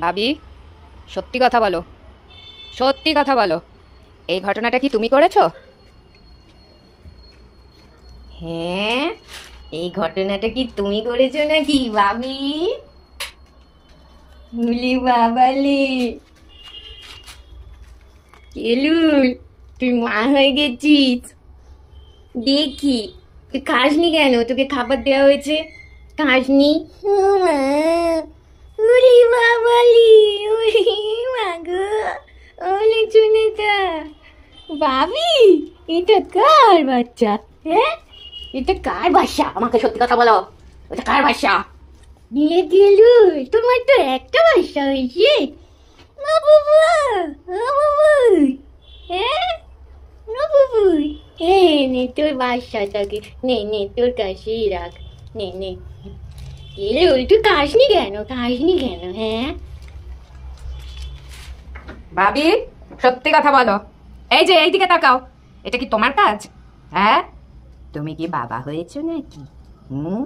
ভাবি, সত্যি কথা বলো, সত্যি কথা বলো, এই ঘটনাটা কি তুমি করেছো? হ্যাঁ, এই ঘটনাটা কি তুমি করেছো নাকি ভাবি? উলি বাবালি, কেলুল, তুই মা হয়ে গেছিস। দেখি, তুই খাসনি কেন? তোকে খাবার দেওয়া হয়েছে, খাসনি? মা, উলি বাবালি, উলি মাগো, ওলে চুনেটা। ভাবি, এটা কার বাচ্চা? হ্যাঁ, এটা কার বাসা? আমাকে সত্যি কথা বলো, এটা কার বাসা? নিয়ে গেলু, তোমার তো একটা বাসা হয়েছে। না বাবা, না বাবুই, হ্যাঁ, না বাবুই। নে তোর বাসাটাকে, নে তোর কাছেই রাখ, নে। এলে তুই খাসনি কেন, খাসনি কেন? হ্যাঁ, ভাবি, সত্যি কথা বলো, এই যে এইদিকে তাকাও, এটা কি তোমার কাজ? হ্যাঁ, তুমি কি বাবা হয়েছো নাকি? হুম।